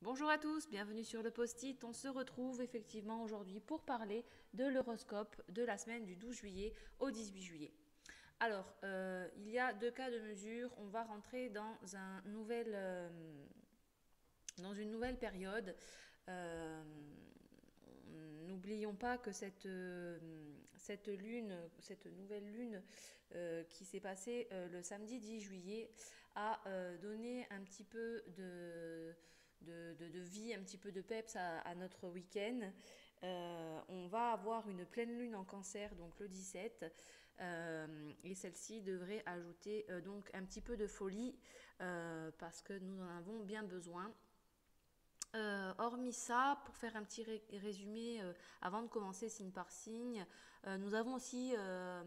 Bonjour à tous, bienvenue sur le Post-it. On se retrouve effectivement aujourd'hui pour parler de l'horoscope de la semaine du 12 juillet au 18 juillet. Alors, il y a deux cas de mesure. On va rentrer dans dans une nouvelle période. Euh, N'oublions pas que cette nouvelle lune qui s'est passée le samedi 10 juillet a donné un petit peu de vie, un petit peu de peps à notre week-end. On va avoir une pleine lune en cancer, donc le 17, et celle-ci devrait ajouter donc un petit peu de folie parce que nous en avons bien besoin. Hormis ça, pour faire un petit résumé avant de commencer signe par signe, nous avons aussi euh,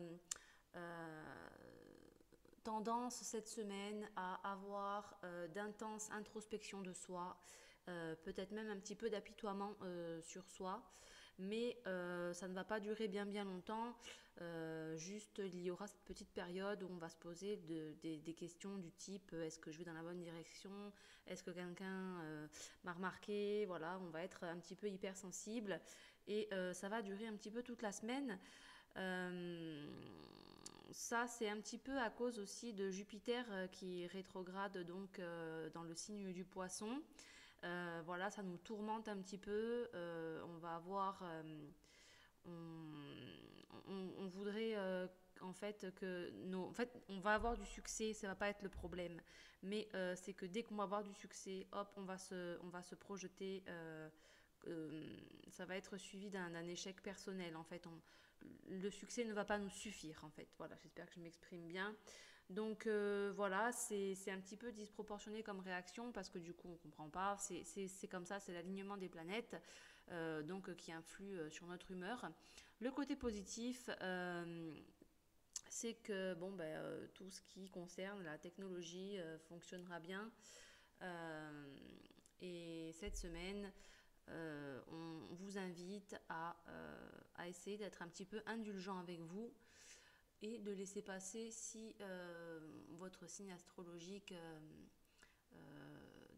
tendance cette semaine à avoir d'intenses introspection de soi, peut-être même un petit peu d'apitoiement sur soi, mais ça ne va pas durer bien longtemps. Juste, il y aura cette petite période où on va se poser des questions du type est-ce que je vais dans la bonne direction? Est-ce que quelqu'un m'a remarqué? Voilà, on va être un petit peu hypersensible et ça va durer un petit peu toute la semaine. Euh, Ça, c'est un petit peu à cause aussi de Jupiter qui rétrograde donc dans le signe du Poisson. Voilà, ça nous tourmente un petit peu. On va avoir, on voudrait en fait en fait, on va avoir du succès. Ça va pas être le problème, mais c'est que dès qu'on va avoir du succès, hop, on va se projeter. Ça va être suivi d'un échec personnel. En fait, le succès ne va pas nous suffire. En fait, voilà. J'espère que je m'exprime bien. Donc voilà, c'est un petit peu disproportionné comme réaction parce que du coup on comprend pas. C'est comme ça, c'est l'alignement des planètes donc qui influe sur notre humeur. Le côté positif, c'est que bon, tout ce qui concerne la technologie fonctionnera bien. Euh, et cette semaine, on vous invite à essayer d'être un petit peu indulgent avec vous et de laisser passer si votre signe astrologique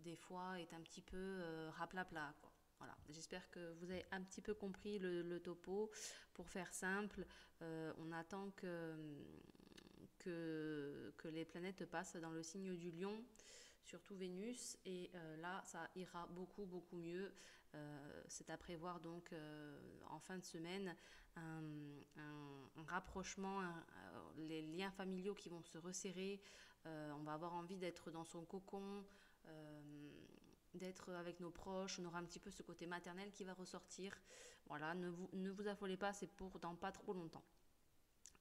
des fois est un petit peu raplapla, quoi. Voilà, j'espère que vous avez un petit peu compris le topo. Pour faire simple, on attend que les planètes passent dans le signe du lion, surtout Vénus, et là, ça ira beaucoup mieux. C'est à prévoir donc en fin de semaine un rapprochement, les liens familiaux qui vont se resserrer. On va avoir envie d'être dans son cocon, d'être avec nos proches. On aura un petit peu ce côté maternel qui va ressortir. Voilà, ne vous affolez pas, c'est pour dans pas trop longtemps.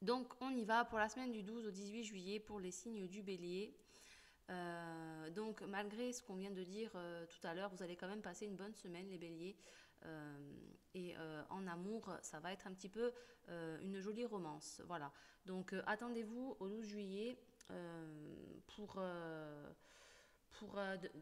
Donc on y va pour la semaine du 12 au 18 juillet pour les signes du bélier. Donc malgré ce qu'on vient de dire tout à l'heure, vous allez quand même passer une bonne semaine les béliers. En amour, ça va être un petit peu une jolie romance. Voilà. Donc attendez-vous au 12 juillet pour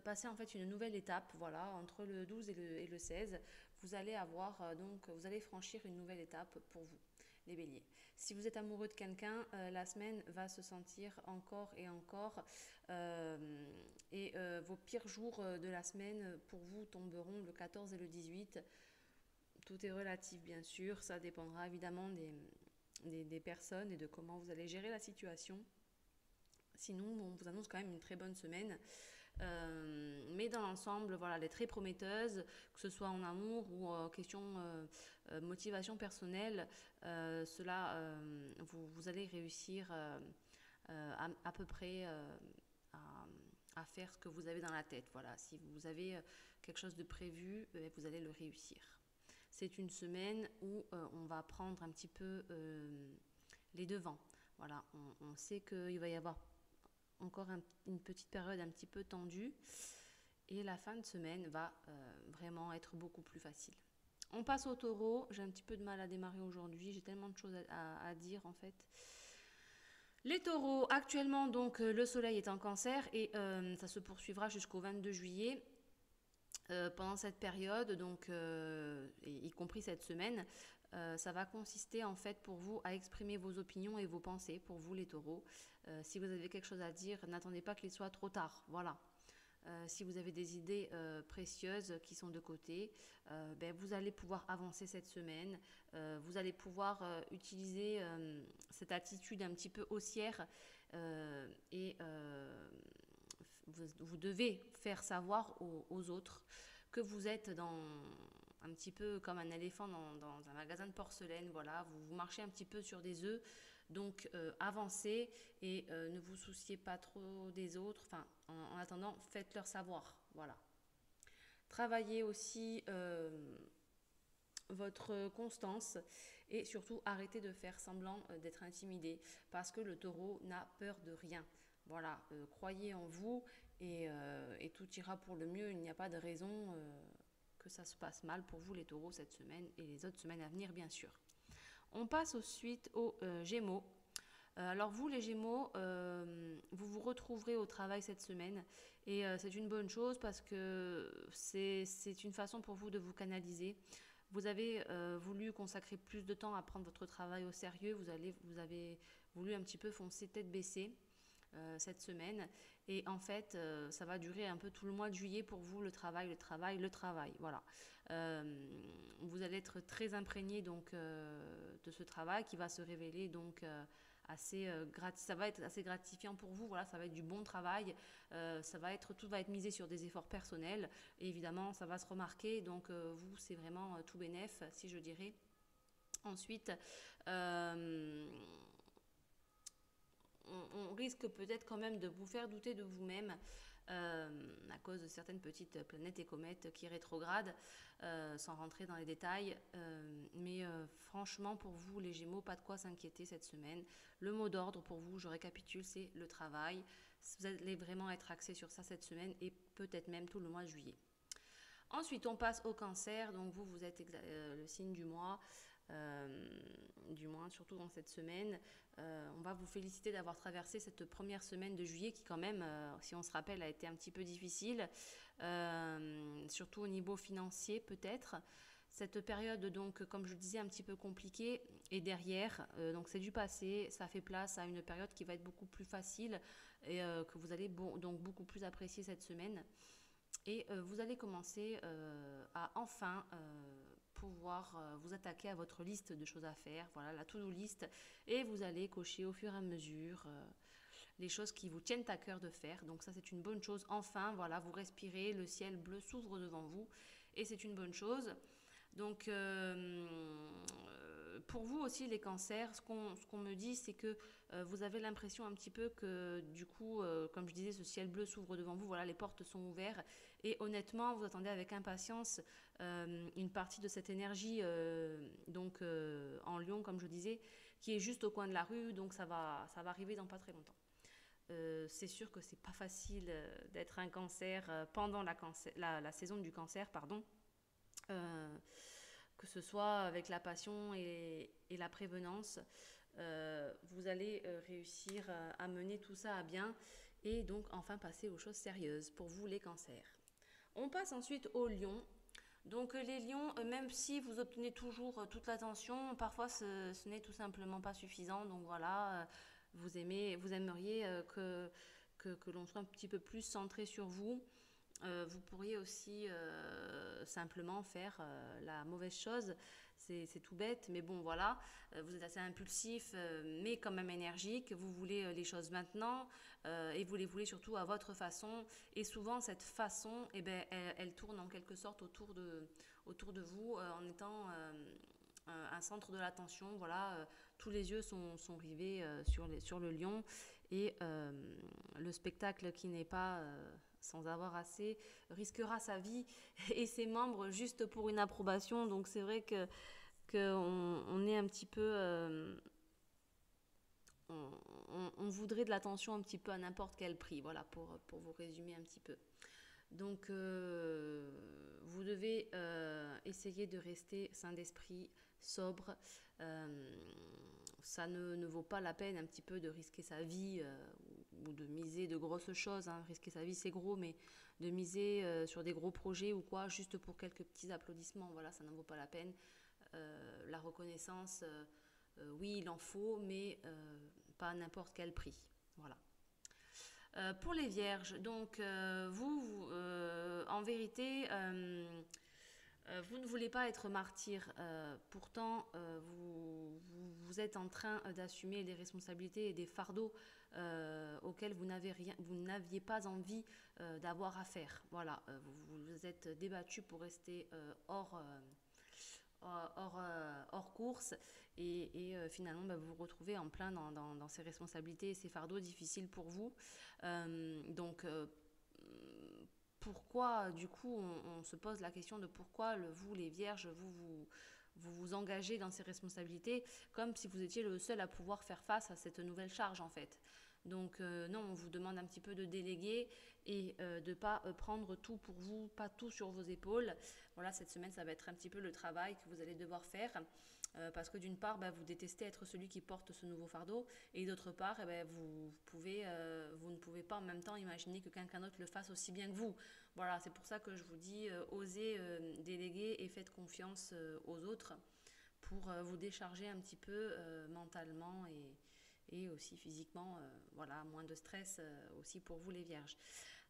passer en fait une nouvelle étape. Voilà, entre le 12 et le 16, vous allez avoir donc vous allez franchir une nouvelle étape pour vous, les béliers. Si vous êtes amoureux de quelqu'un, la semaine va se sentir encore et encore. Vos pires jours de la semaine pour vous tomberont le 14 et le 18. Tout est relatif, bien sûr. Ça dépendra évidemment des personnes et de comment vous allez gérer la situation. Sinon, on vous annonce quand même une très bonne semaine. Mais dans l'ensemble, voilà, elle est très prometteuse, que ce soit en amour ou en question motivation personnelle. Vous allez réussir à peu près à, à faire ce que vous avez dans la tête. Voilà, si vous avez quelque chose de prévu, vous allez le réussir. C'est une semaine où on va prendre un petit peu les devants. Voilà, on sait qu'il va y avoir encore une petite période un petit peu tendue et la fin de semaine va vraiment être beaucoup plus facile. On passe au taureau. J'ai un petit peu de mal à démarrer aujourd'hui. J'ai tellement de choses à dire en fait. Les taureaux, actuellement, donc le soleil est en cancer et ça se poursuivra jusqu'au 22 juillet. Pendant cette période, donc, y compris cette semaine, ça va consister en fait pour vous à exprimer vos opinions et vos pensées, pour vous les taureaux. Si vous avez quelque chose à dire, n'attendez pas qu'il soit trop tard. Voilà. si vous avez des idées précieuses qui sont de côté, vous allez pouvoir avancer cette semaine. Vous allez pouvoir utiliser cette attitude un petit peu haussière et vous devez faire savoir aux autres que vous êtes un petit peu comme un éléphant dans un magasin de porcelaine. Voilà, vous marchez un petit peu sur des œufs. Donc avancez et ne vous souciez pas trop des autres. Enfin, en attendant, faites-leur savoir. Voilà. Travaillez aussi votre constance et surtout arrêtez de faire semblant d'être intimidé parce que le taureau n'a peur de rien. Voilà, croyez en vous et tout ira pour le mieux. Il n'y a pas de raison que ça se passe mal pour vous les taureaux cette semaine et les autres semaines à venir bien sûr. On passe ensuite aux Gémeaux. Alors vous les Gémeaux, vous vous retrouverez au travail cette semaine et c'est une bonne chose parce que c'est une façon pour vous de vous canaliser. Vous avez voulu consacrer plus de temps à prendre votre travail au sérieux, vous avez voulu un petit peu foncer tête baissée cette semaine et en fait ça va durer un peu tout le mois de juillet pour vous, le travail, voilà. Vous allez être très imprégné donc de ce travail qui va se révéler donc ça va être assez gratifiant pour vous, voilà, ça va être du bon travail, tout va être misé sur des efforts personnels et évidemment ça va se remarquer donc vous c'est vraiment tout bénef si je dirais. Ensuite on risque peut-être quand même de vous faire douter de vous-même à cause de certaines petites planètes et comètes qui rétrogradent, sans rentrer dans les détails. Mais franchement, pour vous, les Gémeaux, pas de quoi s'inquiéter cette semaine. Le mot d'ordre pour vous, je récapitule, c'est le travail. Vous allez vraiment être axé sur ça cette semaine et peut-être même tout le mois de juillet. Ensuite, on passe au Cancer. Donc vous êtes le signe du mois. Du moins surtout dans cette semaine. On va vous féliciter d'avoir traversé cette première semaine de juillet qui quand même, si on se rappelle, a été un petit peu difficile, surtout au niveau financier peut-être. Cette période donc, comme je le disais, un petit peu compliquée est derrière, donc c'est du passé, ça fait place à une période qui va être beaucoup plus facile et que vous allez donc beaucoup plus apprécier cette semaine. Et vous allez commencer à enfin pouvoir vous attaquer à votre liste de choses à faire, voilà la to-do list, et vous allez cocher au fur et à mesure les choses qui vous tiennent à cœur de faire. Donc ça c'est une bonne chose. Enfin voilà, vous respirez, le ciel bleu s'ouvre devant vous et c'est une bonne chose. Donc pour vous aussi les cancers, ce qu'on me dit c'est que vous avez l'impression un petit peu que du coup, comme je disais, ce ciel bleu s'ouvre devant vous, voilà les portes sont ouvertes et honnêtement vous attendez avec impatience une partie de cette énergie en Lion comme je disais, qui est juste au coin de la rue, donc ça va arriver dans pas très longtemps. C'est sûr que c'est pas facile d'être un cancer pendant la saison du cancer, pardon. Que ce soit avec la passion et la prévenance, vous allez réussir à mener tout ça à bien et donc enfin passer aux choses sérieuses pour vous les cancers. On passe ensuite aux lions. Donc les lions, même si vous obtenez toujours toute l'attention, parfois ce n'est tout simplement pas suffisant. Donc voilà, vous aimeriez que l'on soit un petit peu plus centré sur vous. Vous pourriez aussi simplement faire la mauvaise chose. C'est tout bête, mais bon voilà, vous êtes assez impulsif, mais quand même énergique. Vous voulez les choses maintenant et vous les voulez surtout à votre façon. Et souvent, cette façon, elle tourne en quelque sorte autour de vous en étant un centre de l'attention. Voilà, tous les yeux sont rivés sur le lion et le spectacle qui n'est pas sans avoir assez risquera sa vie et ses membres juste pour une approbation. Donc c'est vrai que on est un petit peu on voudrait de l'attention un petit peu à n'importe quel prix, voilà, pour vous résumer un petit peu. Donc vous devez essayer de rester sain d'esprit, sobre. Ça ne vaut pas la peine un petit peu de risquer sa vie ou de miser de grosses choses. Hein. Risquer sa vie c'est gros, mais de miser sur des gros projets ou quoi, juste pour quelques petits applaudissements, voilà, ça n'en vaut pas la peine. La reconnaissance, oui il en faut, mais pas à n'importe quel prix. Voilà. Pour les vierges, donc en vérité, vous ne voulez pas être martyr. Pourtant, vous êtes en train d'assumer des responsabilités et des fardeaux auxquels vous n'aviez pas envie d'avoir affaire. Voilà, vous vous êtes débattu pour rester hors course finalement vous vous retrouvez en plein dans ces responsabilités et ces fardeaux difficiles pour vous. Donc pourquoi du coup on se pose la question de pourquoi vous les vierges vous engagez dans ces responsabilités comme si vous étiez le seul à pouvoir faire face à cette nouvelle charge en fait. Donc non, on vous demande un petit peu de déléguer et de ne pas prendre tout pour vous, pas tout sur vos épaules. Voilà, cette semaine, ça va être un petit peu le travail que vous allez devoir faire. Parce que d'une part, vous détestez être celui qui porte ce nouveau fardeau, et d'autre part, vous ne pouvez pas en même temps imaginer que quelqu'un d'autre le fasse aussi bien que vous. Voilà, c'est pour ça que je vous dis, osez déléguer et faites confiance aux autres pour vous décharger un petit peu mentalement et aussi physiquement, voilà, moins de stress aussi pour vous les vierges.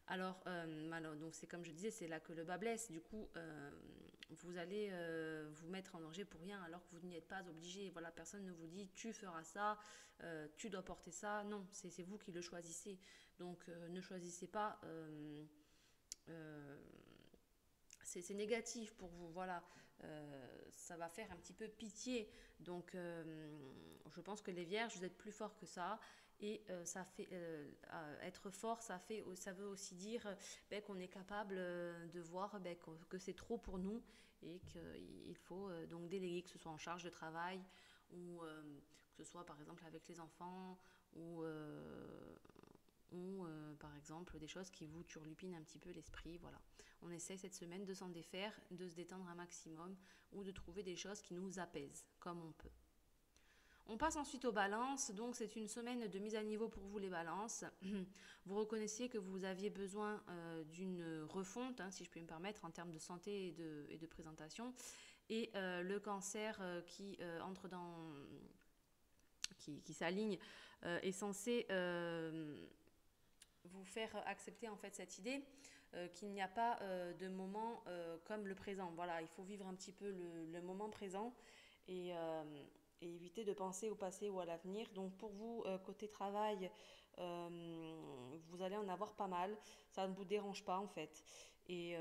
Alors, donc c'est comme je disais, c'est là que le bas blesse. Du coup, vous allez vous mettre en danger pour rien alors que vous n'y êtes pas obligé. Voilà, personne ne vous dit tu feras ça, tu dois porter ça. Non, c'est vous qui le choisissez. Donc, ne choisissez pas. C'est négatif pour vous, voilà. Ça va faire un petit peu pitié. Donc, je pense que les vierges, vous êtes plus forts que ça. Et ça fait être fort, ça veut aussi dire qu'on est capable de voir que c'est trop pour nous et qu'il faut donc déléguer, que ce soit en charge de travail ou que ce soit par exemple avec les enfants ou par exemple des choses qui vous turlupinent un petit peu l'esprit. Voilà. On essaie cette semaine de s'en défaire, de se détendre un maximum ou de trouver des choses qui nous apaisent comme on peut. On passe ensuite aux balances, donc c'est une semaine de mise à niveau pour vous les balances. Vous reconnaissiez que vous aviez besoin d'une refonte, si je puis me permettre, en termes de santé et de présentation. Et le cancer qui entre qui s'aligne est censé vous faire accepter en fait cette idée qu'il n'y a pas de moment comme le présent. Voilà, il faut vivre un petit peu le moment présent et éviter de penser au passé ou à l'avenir. Donc pour vous, côté travail, vous allez en avoir pas mal. Ça ne vous dérange pas en fait. Et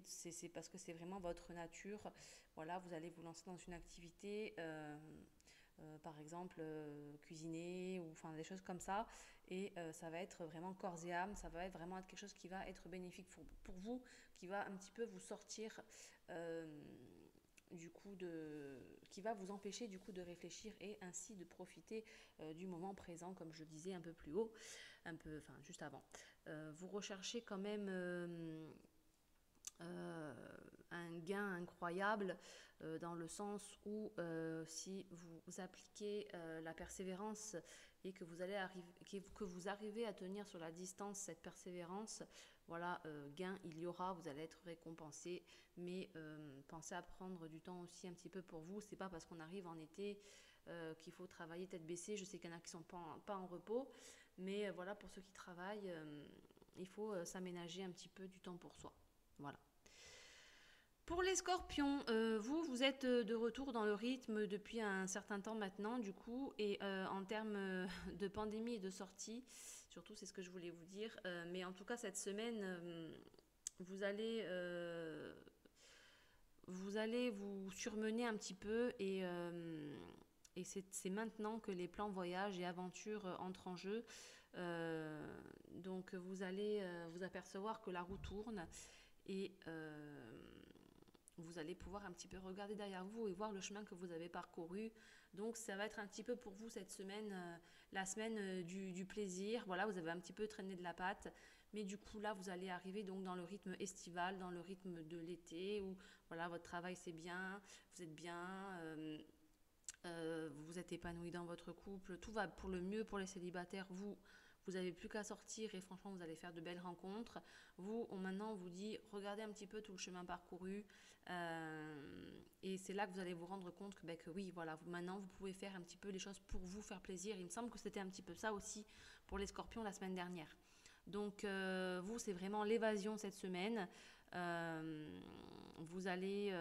c'est parce que c'est vraiment votre nature. Voilà, vous allez vous lancer dans une activité, par exemple cuisiner ou enfin des choses comme ça. Et ça va être vraiment corps et âme. Ça va vraiment être quelque chose qui va être bénéfique pour vous, qui va un petit peu vous sortir. Qui va vous empêcher du coup de réfléchir et ainsi de profiter du moment présent, comme je le disais un peu plus haut, juste avant. Vous recherchez quand même un gain incroyable dans le sens où si vous appliquez la persévérance et que vous arrivez à tenir sur la distance cette persévérance, voilà, gain il y aura, vous allez être récompensé, mais pensez à prendre du temps aussi un petit peu pour vous. C'est pas parce qu'on arrive en été qu'il faut travailler tête baissée. Je sais qu'il y en a qui sont pas en repos, mais voilà, pour ceux qui travaillent, il faut s'aménager un petit peu du temps pour soi. Voilà. Pour les scorpions, vous êtes de retour dans le rythme depuis un certain temps maintenant, du coup, et en termes de pandémie et de sortie, surtout c'est ce que je voulais vous dire, mais en tout cas cette semaine, vous allez vous surmener un petit peu et c'est maintenant que les plans voyage et aventure entrent en jeu. Donc vous allez vous apercevoir que la roue tourne et vous allez pouvoir un petit peu regarder derrière vous et voir le chemin que vous avez parcouru. Donc ça va être un petit peu pour vous cette semaine, la semaine du plaisir. Voilà, vous avez un petit peu traîné de la patte, mais du coup là vous allez arriver donc dans le rythme estival, dans le rythme de l'été où voilà, votre travail c'est bien, vous êtes bien, vous êtes épanoui dans votre couple, tout va pour le mieux pour les célibataires. Vous vous n'avez plus qu'à sortir et franchement, vous allez faire de belles rencontres. Vous, maintenant, on vous dit, regardez un petit peu tout le chemin parcouru. Et c'est là que vous allez vous rendre compte que, ben, que oui, voilà, maintenant, vous pouvez faire un petit peu les choses pour vous faire plaisir. Il me semble que c'était un petit peu ça aussi pour les scorpions la semaine dernière. Donc, vous, c'est vraiment l'évasion cette semaine. Vous allez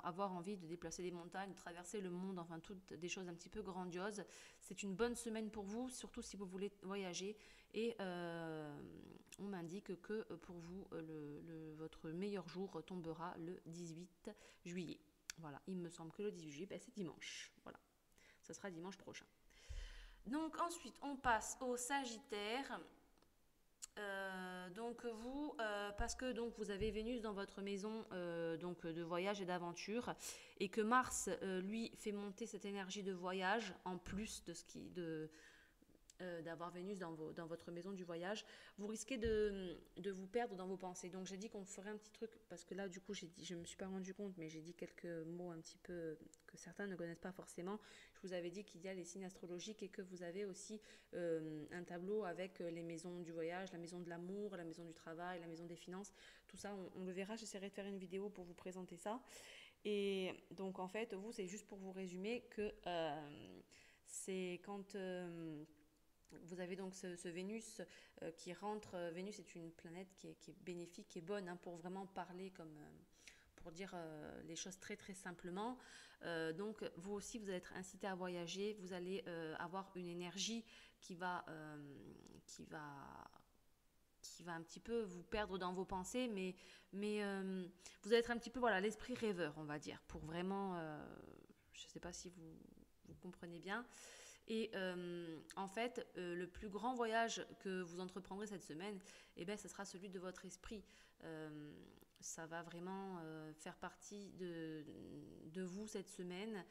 avoir envie de déplacer des montagnes, de traverser le monde, enfin toutes des choses un petit peu grandioses. C'est une bonne semaine pour vous, surtout si vous voulez voyager. Et on m'indique que pour vous, votre meilleur jour tombera le 18 juillet. Voilà, il me semble que le 18 juillet, ben, c'est dimanche. Voilà, ce sera dimanche prochain. Donc ensuite, on passe au Sagittaire. Donc vous, parce que donc vous avez Vénus dans votre maison donc de voyage et d'aventure, et que Mars lui fait monter cette énergie de voyage en plus de ce qui d'avoir Vénus dans votre maison du voyage, vous risquez de vous perdre dans vos pensées. Donc j'ai dit qu'on ferait un petit truc, parce que là du coup je ne me suis pas rendu compte, mais j'ai dit quelques mots un petit peu que certains ne connaissent pas forcément. Je vous avais dit qu'il y a les signes astrologiques et que vous avez aussi un tableau avec les maisons du voyage, la maison de l'amour, la maison du travail, la maison des finances. Tout ça, on le verra, j'essaierai de faire une vidéo pour vous présenter ça. Et donc en fait, vous, c'est juste pour vous résumer que c'est quand... vous avez donc ce Vénus qui rentre. Vénus est une planète qui est bénéfique, qui est bonne hein, pour vraiment parler comme pour dire les choses très très simplement. Donc vous aussi, vous allez être incité à voyager. Vous allez avoir une énergie qui va un petit peu vous perdre dans vos pensées, mais vous allez être un petit peu voilà l'esprit rêveur, on va dire, pour vraiment. Je ne sais pas si vous comprenez bien. Et en fait, le plus grand voyage que vous entreprendrez cette semaine, eh ben, ce sera celui de votre esprit. Ça va vraiment faire partie de vous cette semaine,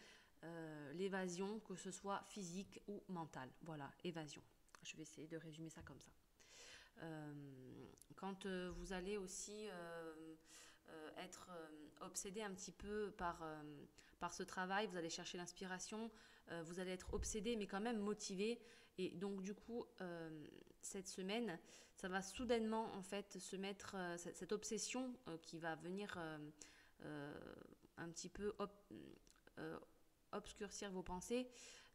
l'évasion, que ce soit physique ou mentale. Voilà, évasion. Je vais essayer de résumer ça comme ça. Quand vous allez aussi être obsédé un petit peu par ce travail, vous allez chercher l'inspiration, vous allez être obsédé mais quand même motivé. Et donc du coup, cette semaine, ça va soudainement en fait se mettre cette obsession qui va venir un petit peu obscurcir vos pensées.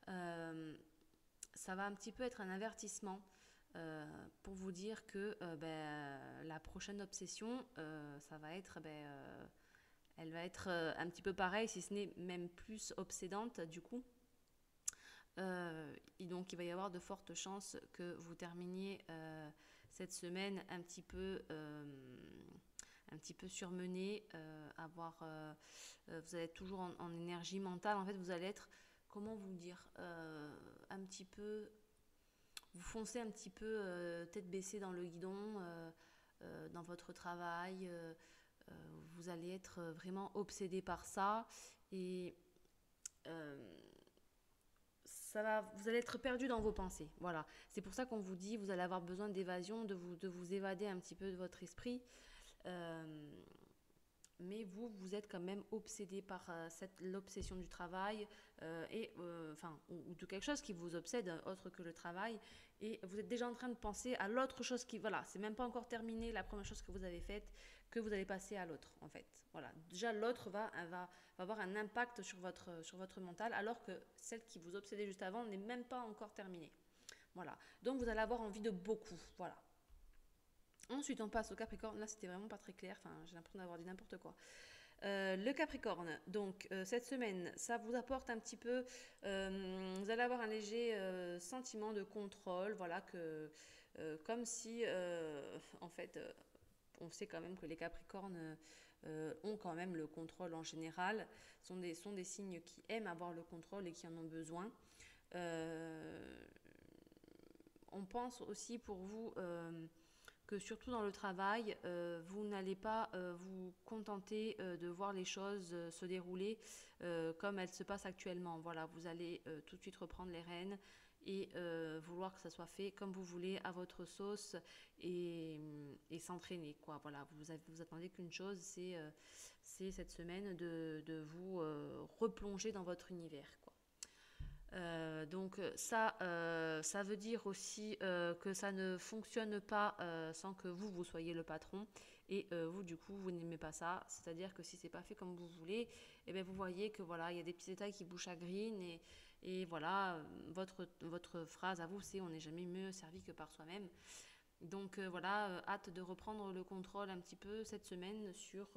Ça va un petit peu être un avertissement pour vous dire que la prochaine obsession, ça va être, elle va être un petit peu pareille, si ce n'est même plus obsédante du coup. Et donc il va y avoir de fortes chances que vous terminiez cette semaine un petit peu surmené, vous allez être toujours en énergie mentale. En fait, vous allez être, comment vous dire, un petit peu, vous foncez un petit peu tête baissée dans le guidon, dans votre travail. Vous allez être vraiment obsédé par ça et vous allez être perdu dans vos pensées. Voilà, c'est pour ça qu'on vous dit, vous allez avoir besoin d'évasion, de vous évader un petit peu de votre esprit. Mais vous êtes quand même obsédé par l'obsession du travail ou de quelque chose qui vous obsède autre que le travail, et vous êtes déjà en train de penser à l'autre chose qui, voilà, c'est même pas encore terminé la première chose que vous avez faite, que vous allez passer à l'autre en fait. Voilà, déjà l'autre va avoir un impact sur votre mental, alors que celle qui vous obsédait juste avant n'est même pas encore terminée. Voilà, donc vous allez avoir envie de beaucoup, voilà. Ensuite, on passe au Capricorne. Là, c'était vraiment pas très clair. Enfin, j'ai l'impression d'avoir dit n'importe quoi. Le Capricorne, donc cette semaine, ça vous apporte un petit peu. Vous allez avoir un léger sentiment de contrôle. Voilà, comme si, en fait, on sait quand même que les Capricornes ont quand même le contrôle en général. Sont des signes qui aiment avoir le contrôle et qui en ont besoin. On pense aussi pour vous. Que surtout dans le travail, vous n'allez pas vous contenter de voir les choses se dérouler comme elles se passent actuellement. Voilà, vous allez tout de suite reprendre les rênes et vouloir que ça soit fait comme vous voulez, à votre sauce, et s'entraîner, quoi. Voilà, vous attendez qu'une chose, c'est cette semaine de vous replonger dans votre univers, quoi. Donc ça veut dire aussi que ça ne fonctionne pas sans que vous soyez le patron et vous du coup vous n'aimez pas ça. C'est-à-dire que si c'est pas fait comme vous voulez, et bien vous voyez que voilà il y a des petits détails qui vous chagrinent et voilà votre phrase à vous c'est on n'est jamais mieux servi que par soi-même. Donc voilà hâte de reprendre le contrôle un petit peu cette semaine sur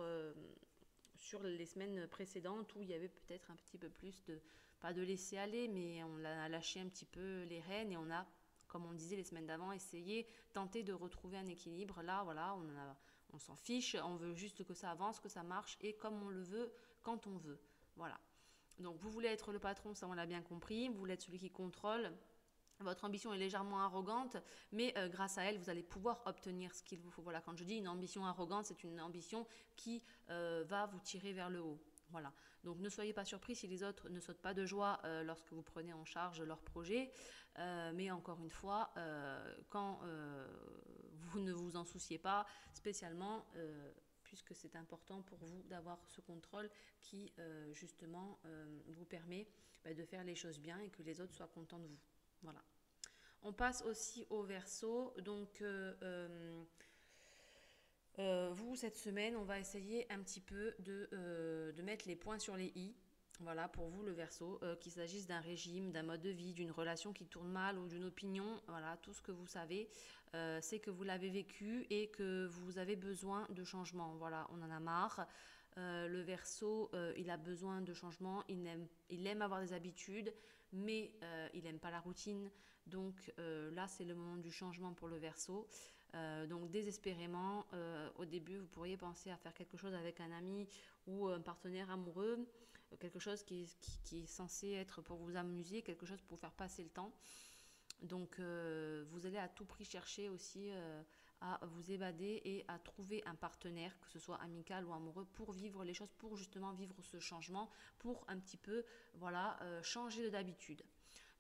les semaines précédentes où il y avait peut-être un petit peu plus de, pas de laisser aller, mais on a lâché un petit peu les rênes et on a, comme on disait les semaines d'avant, essayé, tenté de retrouver un équilibre. Là, voilà, on s'en fiche, on veut juste que ça avance, que ça marche et comme on le veut, quand on veut. Voilà. Donc vous voulez être le patron, ça on l'a bien compris, vous voulez être celui qui contrôle. Votre ambition est légèrement arrogante, mais grâce à elle, vous allez pouvoir obtenir ce qu'il vous faut. Voilà, quand je dis une ambition arrogante, c'est une ambition qui va vous tirer vers le haut. Voilà. Donc ne soyez pas surpris si les autres ne sautent pas de joie lorsque vous prenez en charge leur projet. Mais encore une fois, quand vous ne vous en souciez pas spécialement, puisque c'est important pour vous d'avoir ce contrôle qui justement vous permet de faire les choses bien et que les autres soient contents de vous. Voilà. On passe aussi au verso. Donc, vous, cette semaine, on va essayer un petit peu de mettre les points sur les i. Voilà, pour vous, le verso, qu'il s'agisse d'un régime, d'un mode de vie, d'une relation qui tourne mal ou d'une opinion, voilà, tout ce que vous savez, c'est que vous l'avez vécu et que vous avez besoin de changement. Voilà, on en a marre. Le verso, il a besoin de changement, il aime avoir des habitudes, mais il n'aime pas la routine. Donc là, c'est le moment du changement pour le verso. Donc désespérément, au début, vous pourriez penser à faire quelque chose avec un ami ou un partenaire amoureux, quelque chose qui est censé être pour vous amuser, quelque chose pour vous faire passer le temps. Donc vous allez à tout prix chercher aussi à vous évader et à trouver un partenaire, que ce soit amical ou amoureux, pour vivre les choses, pour justement vivre ce changement, pour un petit peu voilà, changer de d'habitude.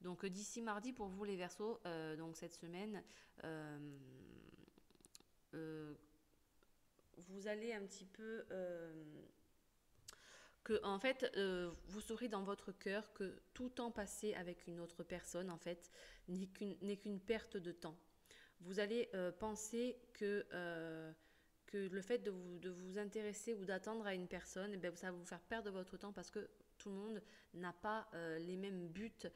Donc d'ici mardi pour vous les Verseaux, donc cette semaine, euh, vous allez un petit peu que en fait vous saurez dans votre cœur que tout temps passé avec une autre personne en fait n'est qu'une perte de temps. Vous allez penser que le fait de vous intéresser ou d'attendre à une personne, eh bien, ça va vous faire perdre votre temps parce que tout le monde n'a pas les mêmes buts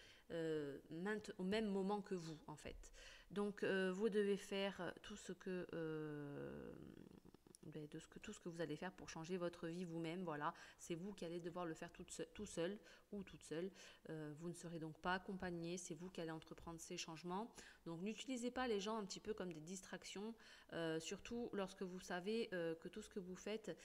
au même moment que vous en fait. Donc vous devez faire tout ce que tout ce que vous allez faire pour changer votre vie vous-même. Voilà, c'est vous qui allez devoir le faire tout seul ou toute seule. Vous ne serez donc pas accompagné, c'est vous qui allez entreprendre ces changements. Donc n'utilisez pas les gens un petit peu comme des distractions, surtout lorsque vous savez que tout ce que vous faites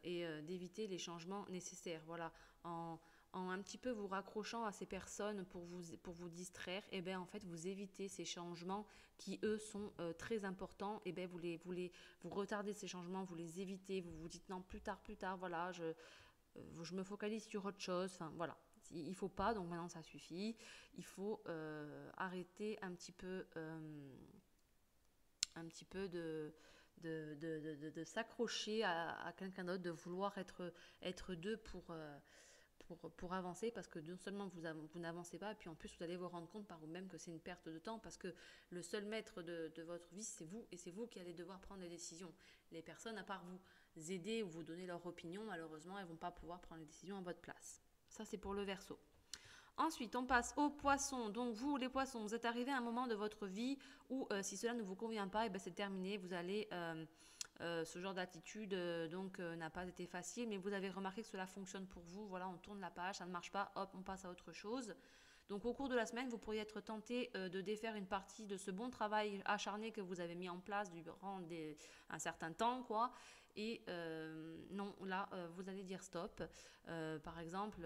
et d'éviter les changements nécessaires. Voilà, en un petit peu vous raccrochant à ces personnes pour vous distraire, et bien en fait vous évitez ces changements qui eux sont très importants. Et bien vous retardez ces changements, vous les évitez, vous vous dites non plus tard, voilà, je me focalise sur autre chose. Enfin voilà, il faut pas, donc maintenant ça suffit. Il faut arrêter un petit peu de s'accrocher à quelqu'un d'autre, de vouloir être deux pour avancer, parce que non seulement vous n'avancez pas, et puis en plus vous allez vous rendre compte par vous-même que c'est une perte de temps, parce que le seul maître de votre vie, c'est vous, et c'est vous qui allez devoir prendre les décisions. Les personnes, à part vous aider ou vous donner leur opinion, malheureusement, elles ne vont pas pouvoir prendre les décisions à votre place. Ça, c'est pour le Verseau. Ensuite, on passe aux poissons. Donc vous, les poissons, vous êtes arrivés à un moment de votre vie où si cela ne vous convient pas, et ben c'est terminé. Vous allez, ce genre d'attitude n'a pas été facile, mais vous avez remarqué que cela fonctionne pour vous. Voilà, on tourne la page, ça ne marche pas, hop, on passe à autre chose. Donc au cours de la semaine, vous pourriez être tenté de défaire une partie de ce bon travail acharné que vous avez mis en place durant un certain temps, quoi. Et non, là, vous allez dire stop. Par exemple,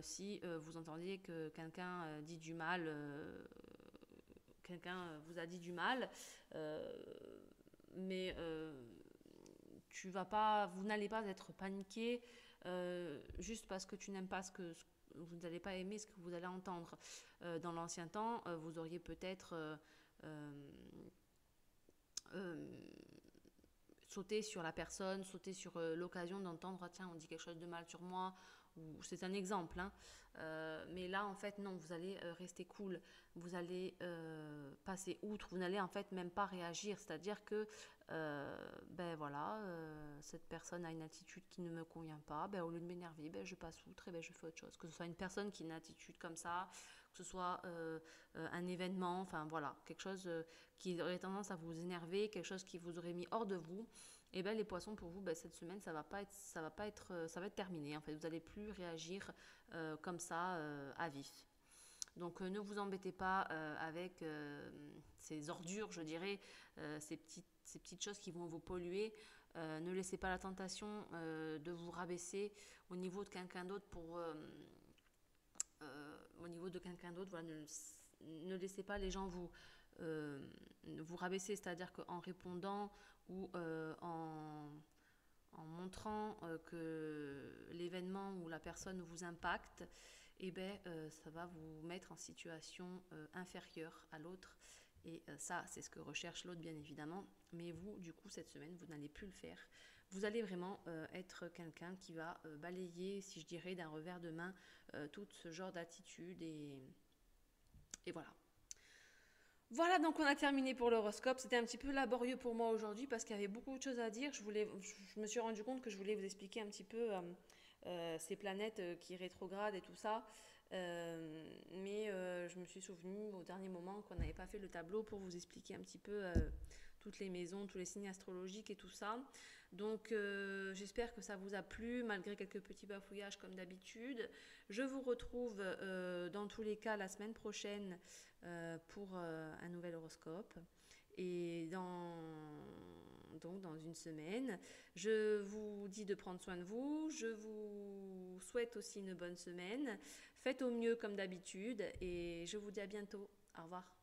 si vous entendiez que quelqu'un dit du mal, quelqu'un vous a dit du mal, mais vous n'allez pas être paniqué juste parce que tu n'aimes pas vous n'allez pas aimer ce que vous allez entendre. Dans l'ancien temps, vous auriez peut-être sauter sur la personne, sauter sur l'occasion d'entendre ah, tiens on dit quelque chose de mal sur moi ou c'est un exemple, hein. Mais là, en fait, non, vous allez rester cool, vous allez passer outre, vous n'allez en fait même pas réagir, c'est-à-dire que, ben voilà, cette personne a une attitude qui ne me convient pas, ben, au lieu de m'énerver, ben, je passe outre et ben, je fais autre chose, que ce soit une personne qui a une attitude comme ça, que ce soit un événement, enfin voilà, quelque chose qui aurait tendance à vous énerver, quelque chose qui vous aurait mis hors de vous, et ben les poissons pour vous, ben, cette semaine ça va être terminé. En fait, vous n'allez plus réagir comme ça à vif. Donc ne vous embêtez pas avec ces ordures, je dirais, ces petites choses qui vont vous polluer. Ne laissez pas la tentation de vous rabaisser au niveau de quelqu'un d'autre au niveau de quelqu'un d'autre. Voilà, ne laissez pas les gens vous rabaisser, c'est-à-dire qu'en répondant ou en montrant que l'événement ou la personne vous impacte, eh ben, ça va vous mettre en situation inférieure à l'autre. Et ça, c'est ce que recherche l'autre, bien évidemment. Mais vous, du coup, cette semaine, vous n'allez plus le faire. Vous allez vraiment être quelqu'un qui va balayer, si je dirais, d'un revers de main tout ce genre d'attitude. Et voilà. Voilà, donc on a terminé pour l'horoscope. C'était un petit peu laborieux pour moi aujourd'hui parce qu'il y avait beaucoup de choses à dire. Je me suis rendu compte que je voulais vous expliquer un petit peu ces planètes qui rétrogradent et tout ça. Mais je me suis souvenu au dernier moment qu'on n'avait pas fait le tableau pour vous expliquer un petit peu toutes les maisons, tous les signes astrologiques et tout ça. Donc j'espère que ça vous a plu malgré quelques petits bafouillages comme d'habitude. Je vous retrouve dans tous les cas la semaine prochaine pour un nouvel horoscope. Et donc dans une semaine, je vous dis de prendre soin de vous. Je vous souhaite aussi une bonne semaine. Faites au mieux comme d'habitude et je vous dis à bientôt. Au revoir.